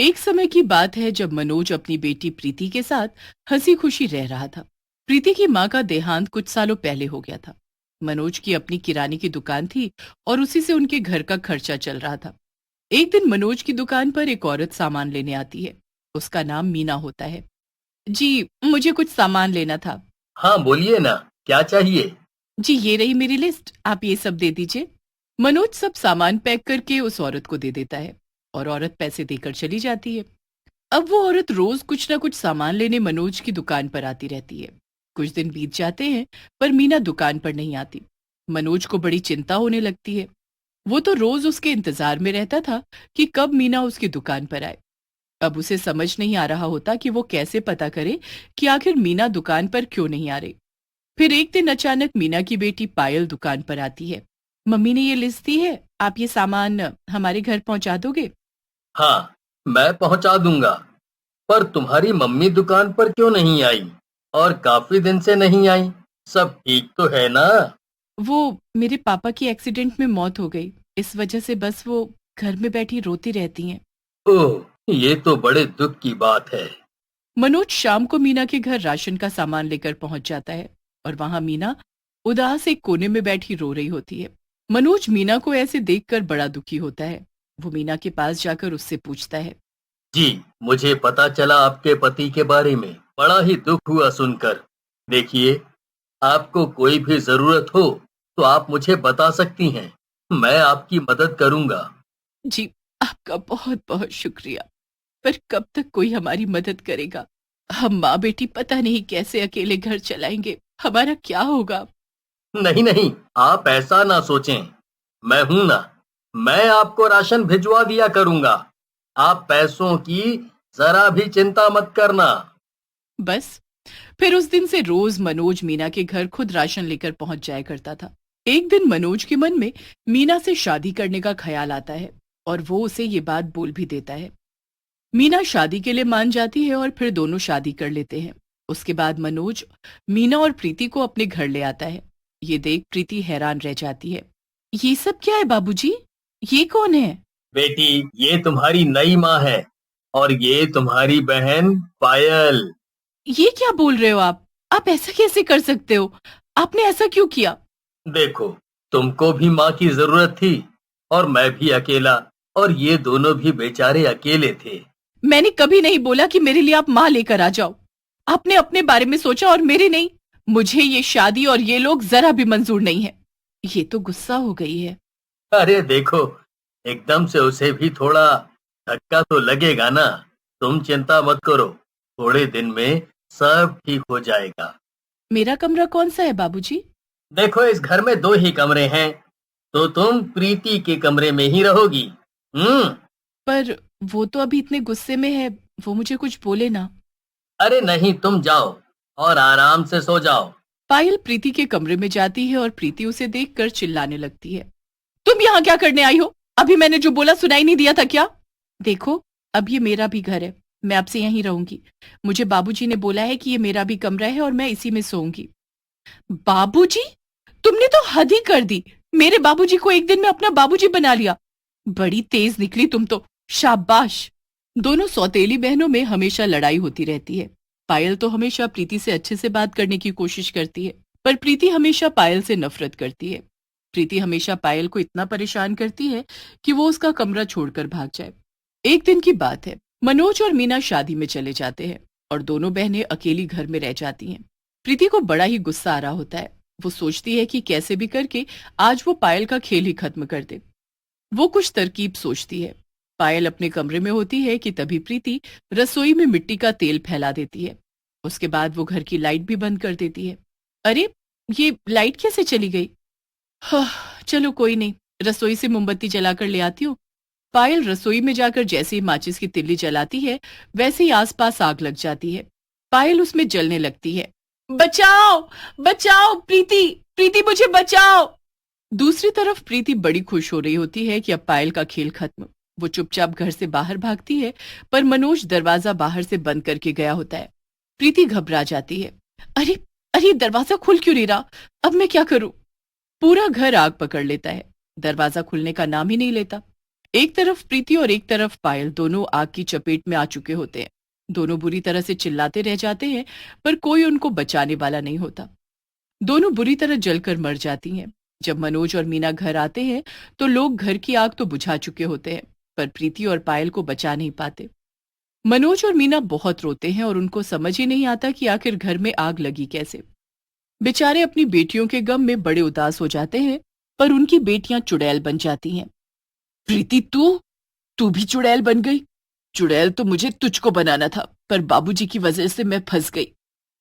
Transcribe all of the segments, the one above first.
एक समय की बात है जब मनोज अपनी बेटी प्रीति के साथ हंसी खुशी रह रहा था। प्रीति की मां का देहांत कुछ सालों पहले हो गया था। मनोज की अपनी किराने की दुकान थी और उसी से उनके घर का खर्चा चल रहा था। एक दिन मनोज की दुकान पर एक औरत सामान लेने आती है। उसका नाम मीना होता है। जी, मुझे कुछ सामान लेना था। हाँ बोलिए ना, क्या चाहिए? जी, ये रही मेरी लिस्ट, आप ये सब दे दीजिए। मनोज सब सामान पैक करके उस औरत को दे देता है और औरत पैसे देकर चली जाती है। अब वो औरत रोज कुछ ना कुछ सामान लेने मनोज की दुकान पर आती रहती है। कुछ दिन बीत जाते हैं पर मीना दुकान पर नहीं आती। मनोज को बड़ी चिंता होने लगती है। वो तो रोज उसके इंतजार में रहता था कि कब मीना उसकी दुकान पर आए। अब उसे समझ नहीं आ रहा होता कि वो कैसे पता करे कि आखिर मीना दुकान पर क्यों नहीं आ रही। फिर एक दिन अचानक मीना की बेटी पायल दुकान पर आती है। मम्मी ने ये लिस्ट दी है, आप ये सामान हमारे घर पहुंचा दोगे? हाँ, मैं पहुंचा दूंगा। पर तुम्हारी मम्मी दुकान पर क्यों नहीं आई? और काफी दिन से नहीं आई। सब ठीक तो है ना? वो मेरे पापा की एक्सीडेंट में मौत हो गई, इस वजह से बस वो घर में बैठी रोती रहती हैं। ओह, ये तो बड़े दुख की बात है। मनोज शाम को मीना के घर राशन का सामान लेकर पहुंच जाता है और वहां मीना उदास एक कोने में बैठी रो रही होती है। मनोज मीना को ऐसे देखकर बड़ा दुखी होता है। वो मीना के पास जाकर उससे पूछता है। जी, मुझे पता चला आपके पति के बारे में। बड़ा ही दुख हुआ सुनकर। देखिए, आपको कोई भी जरूरत हो तो आप मुझे बता सकती हैं। मैं आपकी मदद करूंगा। जी, आपका बहुत बहुत शुक्रिया, पर कब तक कोई हमारी मदद करेगा? हम माँ बेटी पता नहीं कैसे अकेले घर चलाएंगे, हमारा क्या होगा? नहीं नहीं, आप ऐसा ना सोचें। मैं हूं ना। मैं आपको राशन भिजवा दिया करूंगा। आप पैसों की जरा भी चिंता मत करना। बस फिर उस दिन से रोज मनोज मीना के घर खुद राशन लेकर पहुंच जाया करता था। एक दिन मनोज के मन में मीना से शादी करने का ख्याल आता है और वो उसे ये बात बोल भी देता है। मीना शादी के लिए मान जाती है और फिर दोनों शादी कर लेते हैं। उसके बाद मनोज मीना और प्रीति को अपने घर ले आता है। ये देख प्रीति हैरान रह जाती है। ये सब क्या है बाबूजी? ये कौन है? बेटी, ये तुम्हारी नई माँ है। और ये तुम्हारी बहन पायल। ये क्या बोल रहे हो आप? आप ऐसा कैसे कर सकते हो? आपने ऐसा क्यों किया? देखो, तुमको भी माँ की जरूरत थी और मैं भी अकेला। और ये दोनों भी बेचारे अकेले थे। मैंने कभी नहीं बोला कि मेरे लिए आप माँ लेकर आ जाओ। आपने अपने बारे में सोचा और मेरे नहीं। मुझे ये शादी और ये लोग जरा भी मंजूर नहीं है। ये तो गुस्सा हो गई है। अरे देखो, एकदम से उसे भी थोड़ा धक्का तो लगेगा ना। तुम चिंता मत करो। थोड़े दिन में सब ठीक हो जाएगा। मेरा कमरा कौन सा है बाबूजी? देखो, इस घर में दो ही कमरे हैं। तो तुम प्रीति के कमरे में ही रहोगी। हम्म। पर वो तो अभी इतने गुस्से में है, वो मुझे कुछ बोले ना। अरे नहीं, तुम जाओ और आराम से सो जाओ। पायल प्रीति के कमरे में जाती है और प्रीति उसे देखकर चिल्लाने लगती है। तुम यहाँ क्या करने आई हो? अभी मैंने जो बोला सुनाई नहीं दिया था क्या? देखो, अब ये मेरा भी घर है, मैं आपसे यहीं रहूंगी। मुझे बाबूजी ने बोला है कि ये मेरा भी कमरा है और मैं इसी में सोऊंगी। बाबूजी? तुमने तो हद ही कर दी। मेरे बाबूजी को एक दिन में अपना बाबूजी बना लिया। बड़ी तेज निकली तुम तो। शाबाश। दोनों सौतेली बहनों में हमेशा लड़ाई होती रहती है। पायल तो हमेशा प्रीति से अच्छे से बात करने की कोशिश करती है, पर प्रीति हमेशा पायल से नफरत करती है। प्रीति हमेशा पायल को इतना परेशान करती है कि वो उसका कमरा छोड़कर भाग जाए। एक दिन की बात है, मनोज और मीना शादी में चले जाते हैं और दोनों बहनें अकेली घर में रह जाती हैं। प्रीति को बड़ा ही गुस्सा आ रहा होता है। वो सोचती है कि कैसे भी करके आज वो पायल का खेल ही खत्म कर दे। वो कुछ तरकीब सोचती है। पायल अपने कमरे में होती है कि तभी प्रीति रसोई में मिट्टी का तेल फैला देती है। उसके बाद वो घर की लाइट भी बंद कर देती है। अरे, ये लाइट कैसे चली गई? चलो कोई नहीं, रसोई से मोमबत्ती जलाकर ले आती हूँ। पायल रसोई में जाकर जैसे ही माचिस की तिल्ली जलाती है, वैसे ही आसपास आग लग जाती है। पायल उसमें जलने लगती है। बचाओ, बचाओ प्रीति, प्रीति मुझे बचाओ। दूसरी तरफ प्रीति बड़ी खुश हो रही होती है कि अब पायल का खेल खत्म। वो चुपचाप घर से बाहर भागती है, पर मनोज दरवाजा बाहर से बंद करके गया होता है। प्रीति घबरा जाती है। अरे, अरे दरवाजा खुल क्यों नहीं रहा? अब मैं क्या करूं? पूरा घर आग पकड़ लेता है। दरवाजा खुलने का नाम ही नहीं लेता। एक तरफ प्रीति और एक तरफ पायल दोनों आग की चपेट में आ चुके होते हैं। दोनों बुरी तरह से चिल्लाते रह जाते हैं, पर कोई उनको बचाने वाला नहीं होता। दोनों बुरी तरह जलकर मर जाती हैं। जब मनोज और मीना घर आते हैं तो लोग घर की आग तो बुझा चुके होते हैं, पर प्रीति और पायल को बचा नहीं पाते। मनोज और मीना बहुत रोते हैं और उनको समझ ही नहीं आता कि आखिर घर में आग लगी कैसे। बेचारे अपनी बेटियों के गम में बड़े उदास हो जाते हैं, पर उनकी बेटियां चुड़ैल बन जाती हैं। प्रीति, तू भी चुड़ैल बन गई। चुड़ैल तो मुझे तुझको बनाना था, पर बाबूजी की वजह से मैं फंस गई,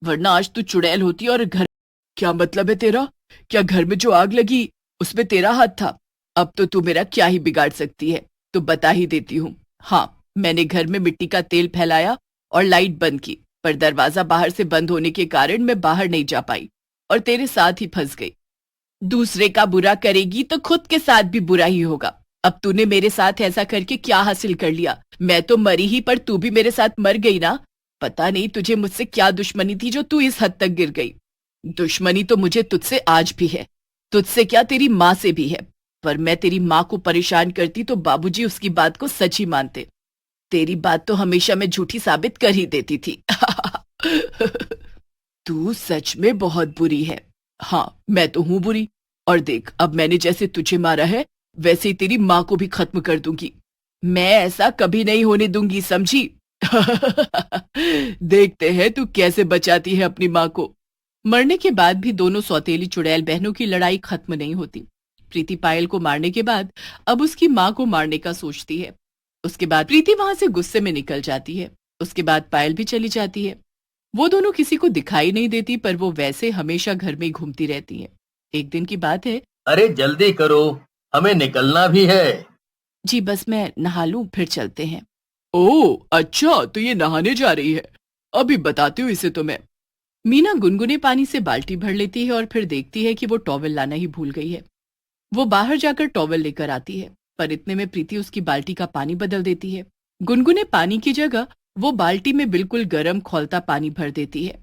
वरना आज तू चुड़ैल होती और घर। क्या मतलब है तेरा? क्या घर में जो आग लगी उसमें तेरा हाथ था? अब तो तू मेरा क्या ही बिगाड़ सकती है, तो बता ही देती हूँ। हाँ, मैंने घर में मिट्टी का तेल फैलाया और लाइट बंद की, पर दरवाजा बाहर से बंद होने के कारण मैं बाहर नहीं जा पाई और तेरे साथ ही फंस गई। दूसरे का बुरा करेगी तो खुद के साथ भी बुरा ही होगा। अब तूने मेरे साथ ऐसा करके क्या हासिल कर लिया? मैं तो मरी ही, पर तू भी मेरे साथ मर गई ना। पता नहीं तुझे मुझसे क्या दुश्मनी थी जो तू इस हद तक गिर गई। दुश्मनी तो मुझे तुझसे आज भी है, तुझसे क्या तेरी माँ से भी है। पर मैं तेरी माँ को परेशान करती तो बाबूजी उसकी बात को सच ही मानते। तेरी बात तो हमेशा मैं झूठी साबित कर ही देती थी। तू सच में बहुत बुरी है। हाँ, मैं तो हूं बुरी। और देख, अब मैंने जैसे तुझे मारा है वैसे ही तेरी माँ को भी खत्म कर दूंगी। मैं ऐसा कभी नहीं होने दूंगी, समझी? देखते हैं तू कैसे बचाती है अपनी माँ को। मरने के बाद भी दोनों सौतेली चुड़ैल बहनों की लड़ाई खत्म नहीं होती। प्रीति पायल को मारने के बाद अब उसकी माँ को मारने का सोचती है। उसके बाद प्रीति वहां से गुस्से में निकल जाती है। उसके बाद पायल भी चली जाती है। वो दोनों किसी को दिखाई नहीं देती, पर वो वैसे हमेशा घर में ही घूमती रहती हैं। एक दिन की बात है। अरे जल्दी करो, हमें निकलना भी है। जी बस मैं नहा लूं, फिर चलते हैं। ओह अच्छा, तो ये नहाने जा रही है? अभी बताती हूँ इसे तो मैं। मीना गुनगुने पानी से बाल्टी भर लेती है और फिर देखती है कि वो टॉवेल लाना ही भूल गई है। वो बाहर जाकर टॉवेल लेकर आती है, पर इतने में प्रीति उसकी बाल्टी का पानी बदल देती है। गुनगुने पानी की जगह वो बाल्टी में बिल्कुल गर्म खौलता पानी भर देती है।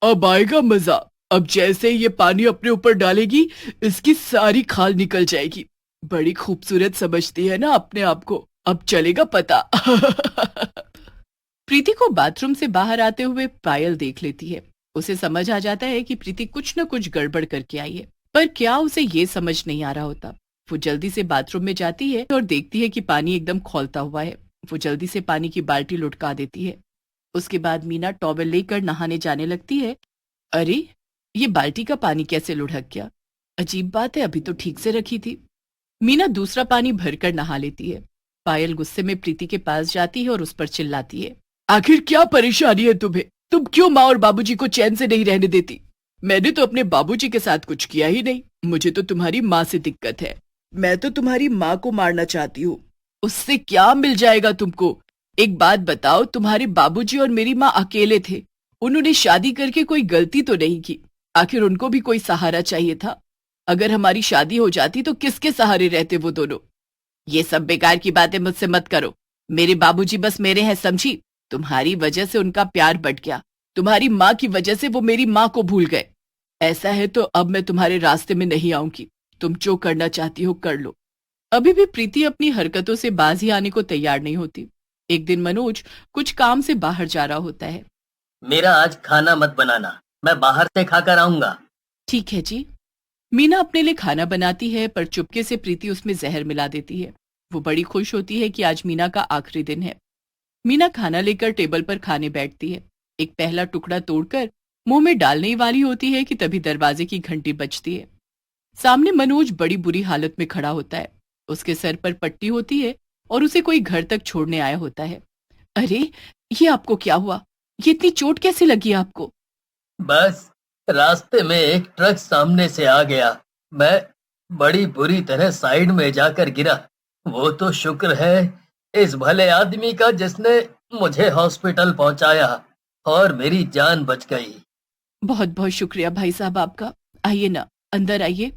अब आएगा मजा। अब जैसे ये पानी अपने ऊपर डालेगी, इसकी सारी खाल निकल जाएगी। बड़ी खूबसूरत समझती है ना अपने आप को, अब चलेगा पता। प्रीति को बाथरूम से बाहर आते हुए पायल देख लेती है। उसे समझ आ जाता है कि प्रीति कुछ न कुछ गड़बड़ करके आई है, पर क्या उसे ये समझ नहीं आ रहा होता। वो जल्दी से बाथरूम में जाती है और देखती है कि पानी एकदम खौलता हुआ है। वो जल्दी से पानी की बाल्टी लुढ़का देती है। उसके बाद मीना टॉवेल लेकर नहाने जाने लगती है। अरे, ये बाल्टी का पानी कैसे लुढ़क गया? अजीब बात है, अभी तो ठीक से रखी थी। मीना दूसरा पानी भरकर नहा लेती है। पायल गुस्से में प्रीति के पास जाती है और उस पर चिल्लाती है। आखिर क्या परेशानी है तुम्हें? तुम क्यों माँ और बाबूजी को चैन से नहीं रहने देती? मैंने तो अपने बाबूजी के साथ कुछ किया ही नहीं। मुझे तो तुम्हारी माँ से दिक्कत है। मैं तो तुम्हारी माँ को मारना चाहती हूँ। उससे क्या मिल जाएगा तुमको? एक बात बताओ, तुम्हारे बाबूजी और मेरी माँ अकेले थे। उन्होंने शादी करके कोई गलती तो नहीं की। आखिर उनको भी कोई सहारा चाहिए था। अगर हमारी शादी हो जाती तो किसके सहारे रहते वो दोनों? ये सब बेकार की बातें मुझसे मत करो। मेरे बाबूजी बस मेरे हैं, समझी? तुम्हारी वजह से उनका प्यार बढ़ गया। तुम्हारी माँ की वजह से वो मेरी माँ को भूल गए। ऐसा है तो अब मैं तुम्हारे रास्ते में नहीं आऊंगी। तुम जो करना चाहती हो कर लो। अभी भी प्रीति अपनी हरकतों से बाजी आने को तैयार नहीं होती। एक दिन मनोज कुछ काम से बाहर जा रहा होता है। मेरा आज खाना मत बनाना, मैं बाहर से खाकर आऊंगा। ठीक है जी। मीना अपने लिए खाना बनाती है, पर चुपके से प्रीति उसमें जहर मिला देती है। वो बड़ी खुश होती है कि आज मीना का आखिरी दिन है। मीना खाना लेकर टेबल पर खाने बैठती है। एक पहला टुकड़ा तोड़कर मुंह में डालने ही वाली होती है कि तभी दरवाजे की घंटी बजती है। सामने मनोज बड़ी बुरी हालत में खड़ा होता है। उसके सर पर पट्टी होती है और उसे कोई घर तक छोड़ने आया होता है। अरे, ये आपको क्या हुआ? ये इतनी चोट कैसे लगी आपको? बस रास्ते में एक ट्रक सामने से आ गया। मैं बड़ी बुरी तरह साइड में जाकर गिरा। वो तो शुक्र है इस भले आदमी का जिसने मुझे हॉस्पिटल पहुंचाया और मेरी जान बच गई। बहुत बहुत शुक्रिया भाई साहब आपका। आइए ना, अंदर आइए।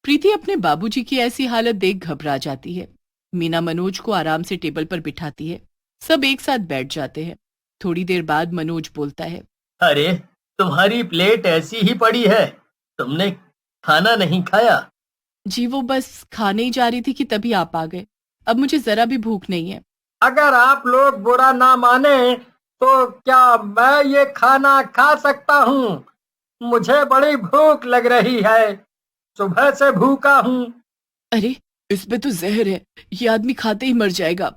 प्रीति अपने बाबूजी की ऐसी हालत देख घबरा जाती है। मीना मनोज को आराम से टेबल पर बिठाती है। सब एक साथ बैठ जाते हैं। थोड़ी देर बाद मनोज बोलता है। अरे, तुम्हारी प्लेट ऐसी ही पड़ी है, तुमने खाना नहीं खाया? जी वो बस खाने ही जा रही थी कि तभी आप आ गए। अब मुझे जरा भी भूख नहीं है। अगर आप लोग बुरा ना माने तो क्या मैं ये खाना खा सकता हूँ? मुझे बड़ी भूख लग रही है, सुबह से भूखा हूँ। अरे, इसमें तो जहर है, ये आदमी खाते ही मर जाएगा।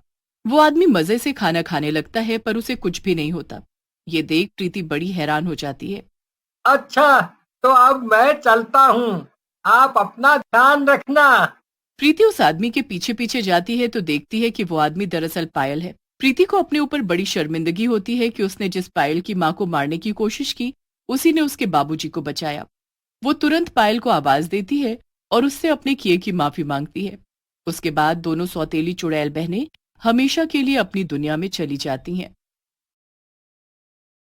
वो आदमी मजे से खाना खाने लगता है पर उसे कुछ भी नहीं होता। ये देख प्रीति बड़ी हैरान हो जाती है। अच्छा, तो अब मैं चलता हूँ, आप अपना ध्यान रखना। प्रीति उस आदमी के पीछे पीछे जाती है तो देखती है कि वो आदमी दरअसल पायल है। प्रीति को अपने ऊपर बड़ी शर्मिंदगी होती है कि उसने जिस पायल की मां को मारने की कोशिश की, उसी ने उसके बाबूजी को बचाया। वो तुरंत पायल को आवाज देती है और उससे अपने किए की माफी मांगती है। उसके बाद दोनों सौतेली चुड़ैल बहनें हमेशा के लिए अपनी दुनिया में चली जाती हैं।